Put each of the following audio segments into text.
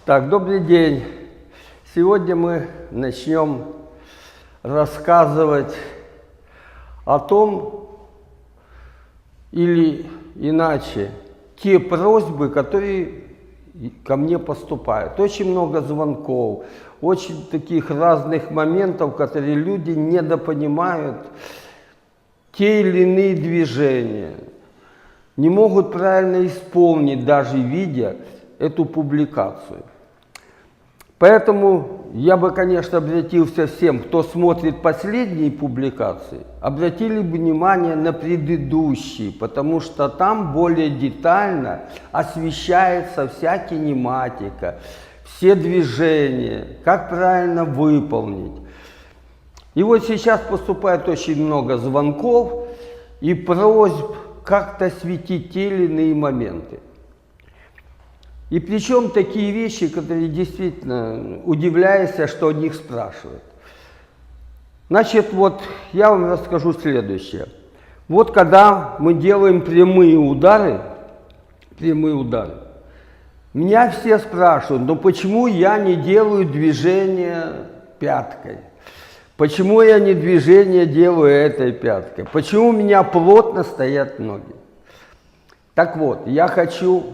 Так, добрый день. Сегодня мы начнем рассказывать о том, или иначе, те просьбы, которые ко мне поступают. Очень много звонков, очень таких разных моментов, которые люди недопонимают те или иные движения, не могут правильно исполнить, даже видя эту публикацию. Поэтому я бы, конечно, обратился всем, кто смотрит последние публикации, обратили бы внимание на предыдущие, потому что там более детально освещается вся кинематика, все движения, как правильно выполнить. И вот сейчас поступает очень много звонков и просьб как-то светить те или иные моменты. И причем такие вещи, которые действительно удивляешься, что о них спрашивают. Значит, вот я вам расскажу следующее. Вот когда мы делаем прямые удары, меня все спрашивают, ну почему я не делаю движение пяткой? Почему я не движение делаю этой пяткой? Почему у меня плотно стоят ноги? Так вот, я хочу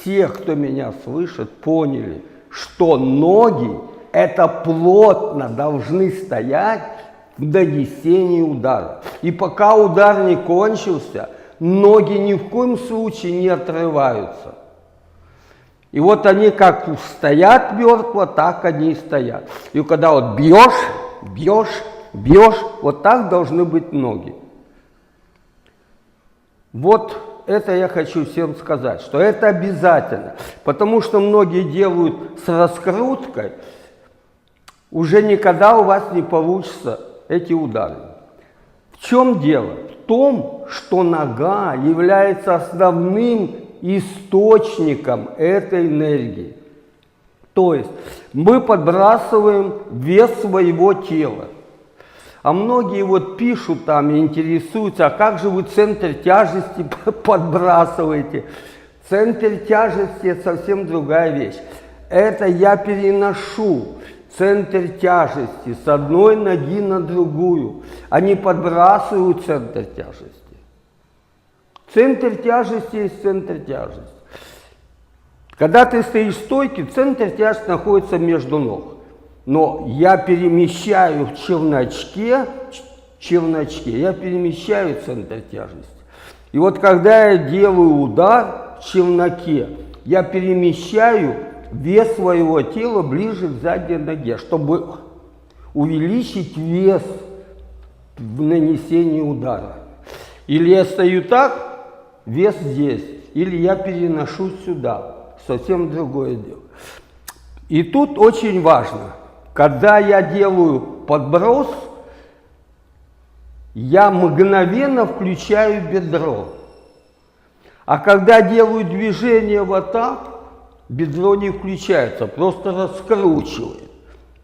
всех, кто меня слышит, поняли, что ноги это плотно должны стоять в нанесении удара. И пока удар не кончился, ноги ни в коем случае не отрываются. И вот они как стоят мертво, так они и стоят. И когда вот бьешь, вот так должны быть ноги. Вот это я хочу всем сказать, что это обязательно, потому что многие делают с раскруткой, уже никогда у вас не получится эти удары. В чем дело? В том, что нога является основным источником этой энергии. То есть мы подбрасываем вес своего тела. А многие вот пишут там и интересуются, а как же вы центр тяжести подбрасываете? Центр тяжести – это совсем другая вещь. Это я переношу центр тяжести с одной ноги на другую, а не подбрасываю центр тяжести. Центр тяжести есть центр тяжести. Когда ты стоишь в стойке, центр тяжести находится между ног. Но я перемещаю в челночке, я перемещаю центр тяжести. И вот когда я делаю удар в челноке, я перемещаю вес своего тела ближе к задней ноге, чтобы увеличить вес в нанесении удара. Или я стою так, вес здесь, или я переношу сюда. Совсем другое дело. И тут очень важно. Когда я делаю подброс, я мгновенно включаю бедро. А когда делаю движение вот так, бедро не включается, просто раскручивает.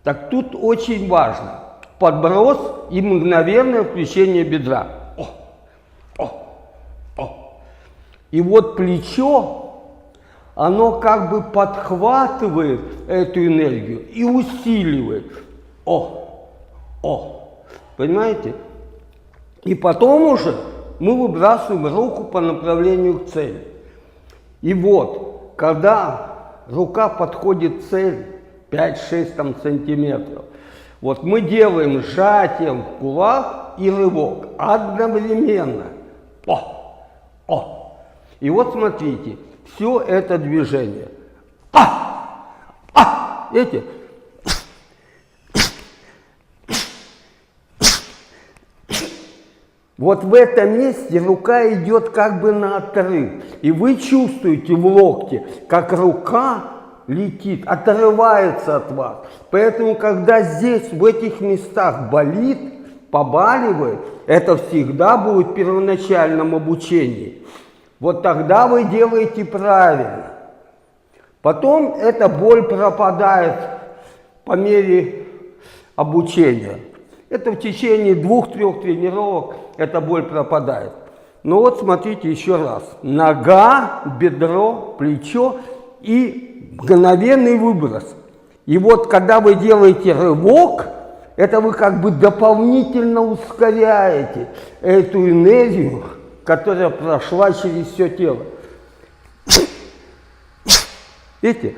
Так тут очень важно подброс и мгновенное включение бедра. И вот плечо, оно как бы подхватывает эту энергию и усиливает. Понимаете? И потом уже мы выбрасываем руку по направлению к цели. И вот, когда рука подходит к цели, 5-6 сантиметров, вот мы делаем сжатием в кулак и рывок одновременно. И вот смотрите. Все это движение. Видите? Вот в этом месте рука идет как бы на отрыв. И вы чувствуете в локте, как рука летит, отрывается от вас. Поэтому, когда здесь, в этих местах болит, побаливает, это всегда будет в первоначальном обучении. Вот тогда вы делаете правильно. Потом эта боль пропадает по мере обучения. Это в течение 2-3 тренировок эта боль пропадает. Но вот смотрите еще раз. Нога, бедро, плечо и мгновенный выброс. И вот когда вы делаете рывок, это вы как бы дополнительно ускоряете эту энергию, которая прошла через все тело. Видите?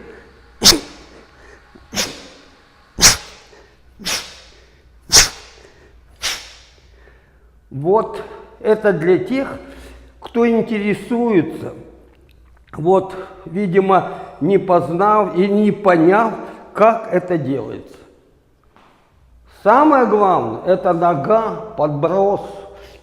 Вот это для тех, кто интересуется, вот, видимо, не познав и не поняв, как это делается. Самое главное – это нога, подброс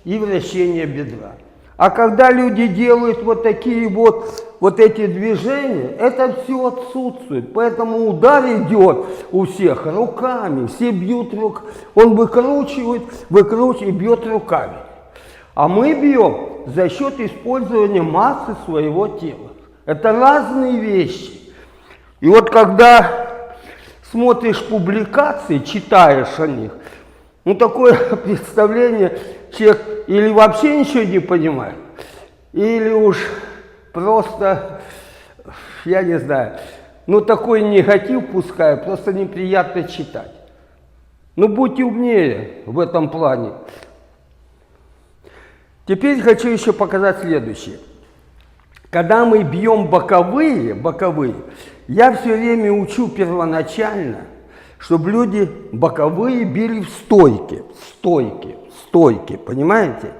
и вращение бедра. А когда люди делают вот такие вот эти движения, это все отсутствует. Поэтому удар идет у всех руками, все бьют руками. Он выкручивает и бьет руками. А мы бьем за счет использования массы своего тела. Это разные вещи. И вот когда смотришь публикации, читаешь о них, ну такое представление, человек или вообще ничего не понимает, или уж просто, я не знаю, ну такой негатив пускай, просто неприятно читать. Ну будьте умнее в этом плане. Теперь хочу еще показать следующее. Когда мы бьем боковые, я все время учу первоначально, чтобы люди боковые били в стойке, понимаете?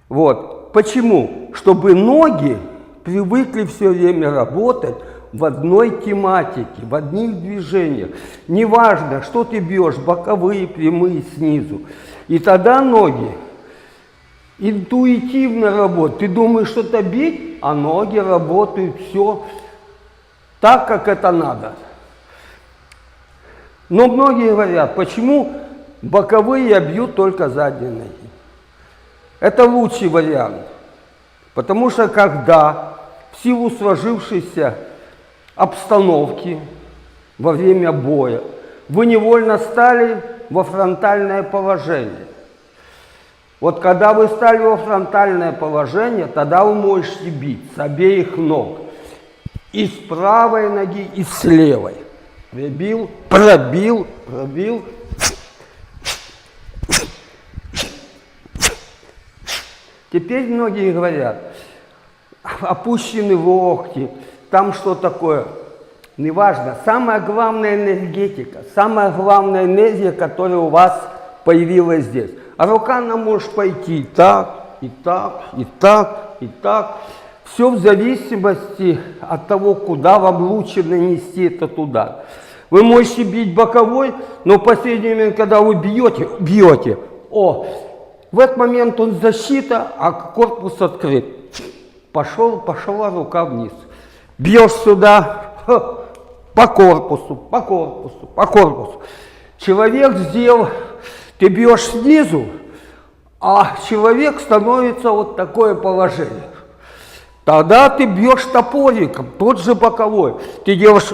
Вот. Почему? Чтобы ноги привыкли все время работать в одной тематике, в одних движениях. Неважно, что ты бьешь, боковые, прямые, снизу. И тогда ноги интуитивно работают. Ты думаешь что-то бить, а ноги работают все так, как это надо. Но многие говорят, почему боковые я бью только задние ноги. Это лучший вариант. Потому что когда в силу сложившейся обстановки во время боя вы невольно стали во фронтальное положение. Вот когда вы стали во фронтальное положение, тогда вы можете бить с обеих ног. И с правой ноги, и с левой. Прибил, пробил. Теперь многие говорят, опущены локти, там что такое. Неважно. Самая главная энергетика, самая главная энергия, которая у вас появилась здесь. А рука она может пойти и так, и так, и так, и так. Все в зависимости от того, куда вам лучше нанести этот удар. Вы можете бить боковой, но в последний момент, когда вы бьете, в этот момент он защита, а корпус открыт. Пошла рука вниз. Бьешь сюда, по корпусу. Человек сделал, ты бьешь снизу, а человек становится вот такое положение. Тогда ты бьешь топориком, тот же боковой. Ты делаешь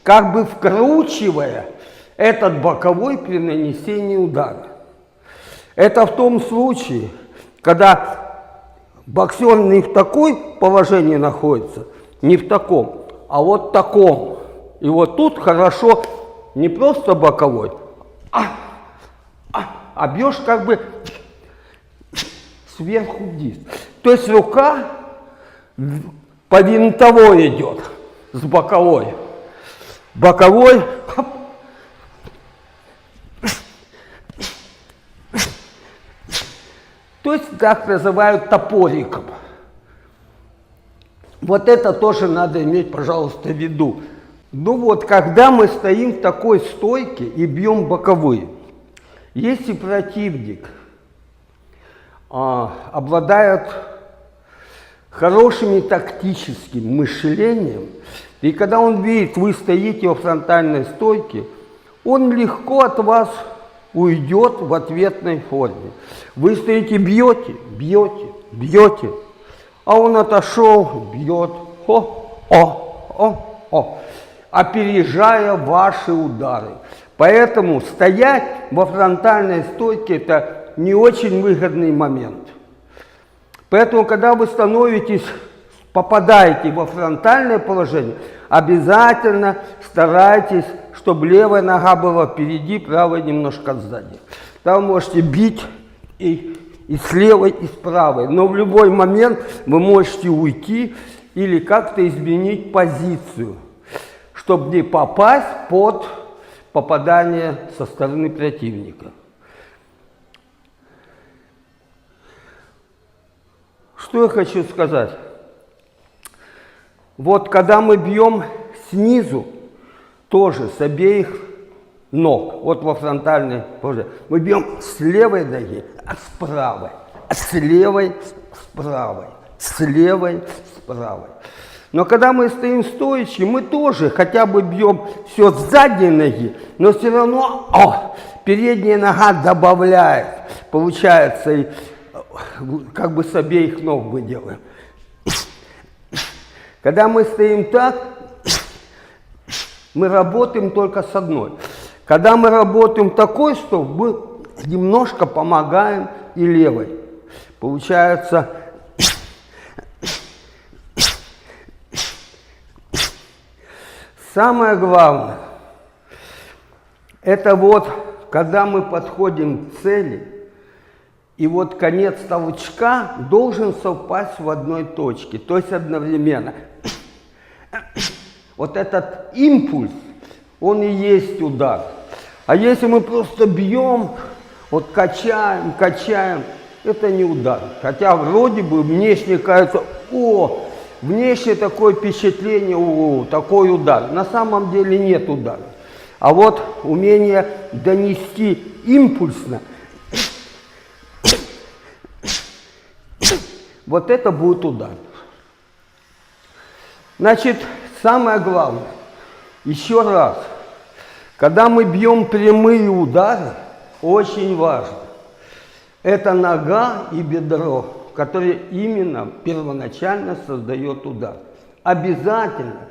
как бы вкручивая этот боковой при нанесении удара. Это в том случае, когда боксер не в такой положении находится, не в таком, а вот таком. И вот тут хорошо не просто боковой, а бьешь как бы сверху вниз. То есть рука по винтовой идет с боковой. Боковой. То есть так называют топориком. Вот это тоже надо иметь, пожалуйста, в виду. Ну вот, когда мы стоим в такой стойке и бьем боковые, если противник обладает хорошим тактическим мышлением, и когда он видит, вы стоите во фронтальной стойке, он легко от вас уйдет в ответной форме. Вы стоите, бьете, а он отошел, бьет, опережая ваши удары. Поэтому стоять во фронтальной стойке – это не очень выгодный момент. Поэтому, когда вы попадаете во фронтальное положение, обязательно старайтесь, чтобы левая нога была впереди, правая немножко сзади. Там можете бить и с левой, и с правой. Но в любой момент вы можете уйти или как-то изменить позицию, чтобы не попасть под попадание со стороны противника. Что я хочу сказать? Вот когда мы бьем снизу, тоже с обеих ног, вот во фронтальной положении, мы бьем с левой ноги, а с правой, с левой, с правой, с левой, с правой. Но когда мы стоим стоячи, мы тоже хотя бы бьем все с задней ноги, но все равно передняя нога добавляет. Получается, как бы с обеих ног мы делаем. Когда мы стоим так, мы работаем только с одной. Когда мы работаем такой стоп, мы немножко помогаем и левой. Получается, самое главное, это вот, когда мы подходим к цели, и вот конец толчка должен совпасть в одной точке, то есть одновременно. Вот этот импульс, он и есть удар. А если мы просто бьем, вот качаем, качаем, это не удар. Хотя вроде бы внешне кажется, внешне такое впечатление, такой удар. На самом деле нет удара. А вот умение донести импульсно, вот это будет удар. Значит, самое главное, еще раз, когда мы бьем прямые удары, очень важно, это нога и бедро, которые именно первоначально создает удар. Обязательно,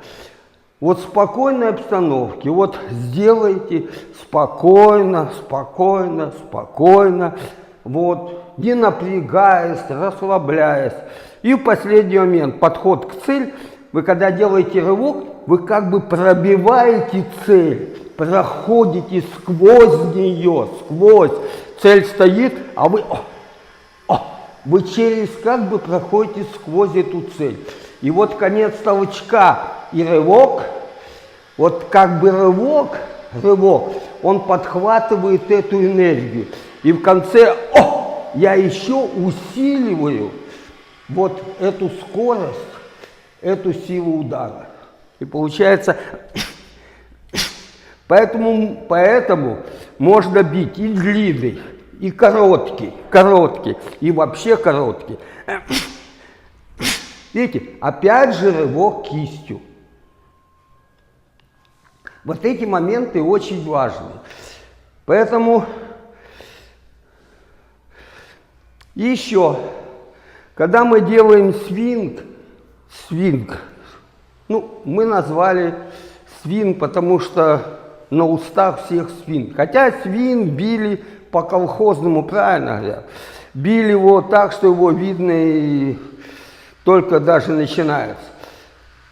вот в спокойной обстановке, вот сделайте спокойно, спокойно, спокойно, вот, не напрягаясь, расслабляясь. И в последний момент, подход к цели, вы когда делаете рывок, вы как бы пробиваете цель, проходите сквозь нее, сквозь. Цель стоит, а вы через как бы проходите сквозь эту цель. И вот конец толчка и рывок, вот как бы рывок, он подхватывает эту энергию. И в конце, я еще усиливаю вот эту скорость, эту силу удара. И получается, поэтому можно бить и длинный, и короткий, и вообще короткий. Видите, опять же рывок кистью. Вот эти моменты очень важны. Поэтому еще, когда мы делаем свинг, мы назвали свинг, потому что на устах всех свинг. Хотя свинг били по-колхозному, правильно говорят. Били его так, что его видно и только даже начинается.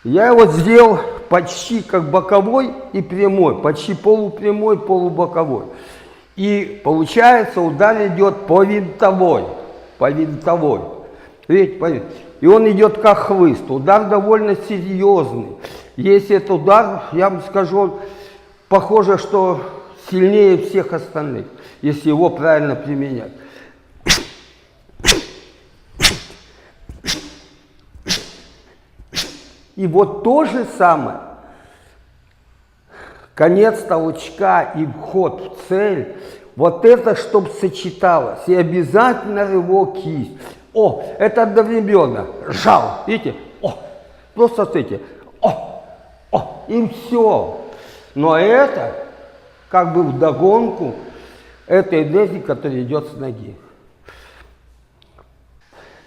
Я его сделал почти как боковой и прямой, почти полупрямой, полубоковой. И получается, удар идет по винтовой. Видите, и он идет как хлыст. Удар довольно серьезный. Если этот удар, я вам скажу, похоже, что сильнее всех остальных, если его правильно применять. И вот то же самое, конец толчка и вход в цель, вот это, чтобы сочеталось, и обязательно рывок кисть. Это одновременно, жал, видите, просто смотрите, и все. Но это, как бы вдогонку, это энергия, которая идет с ноги.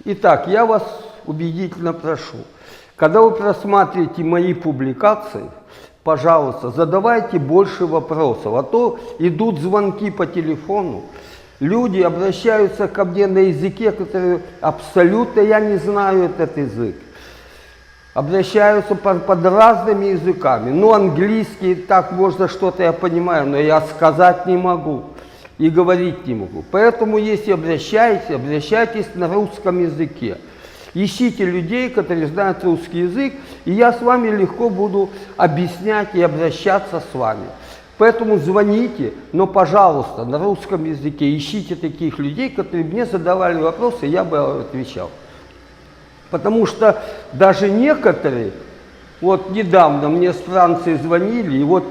Итак, я вас убедительно прошу, когда вы просматриваете мои публикации, пожалуйста, задавайте больше вопросов, а то идут звонки по телефону, Люди обращаются ко мне на языке, который абсолютно я не знаю этот язык. Обращаются под разными языками. Ну, английский, так можно что-то я понимаю, но я сказать не могу и говорить не могу. Поэтому, если обращаетесь, обращайтесь на русском языке. Ищите людей, которые знают русский язык, и я с вами легко буду объяснять и обращаться с вами. Поэтому звоните, но, пожалуйста, на русском языке ищите таких людей, которые мне задавали вопросы, я бы отвечал. Потому что даже некоторые, вот недавно мне с Франции звонили, и вот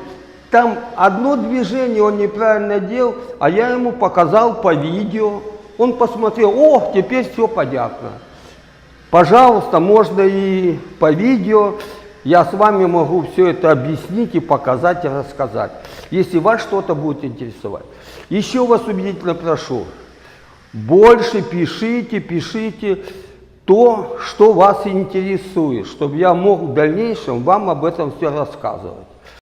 там одно движение он неправильно делал, а я ему показал по видео. Он посмотрел, о, теперь все понятно. Пожалуйста, можно и по видео, я с вами могу все это объяснить и показать, и рассказать, если вас что-то будет интересовать. Еще вас убедительно прошу, больше пишите то, что вас интересует, чтобы я мог в дальнейшем вам об этом все рассказывать.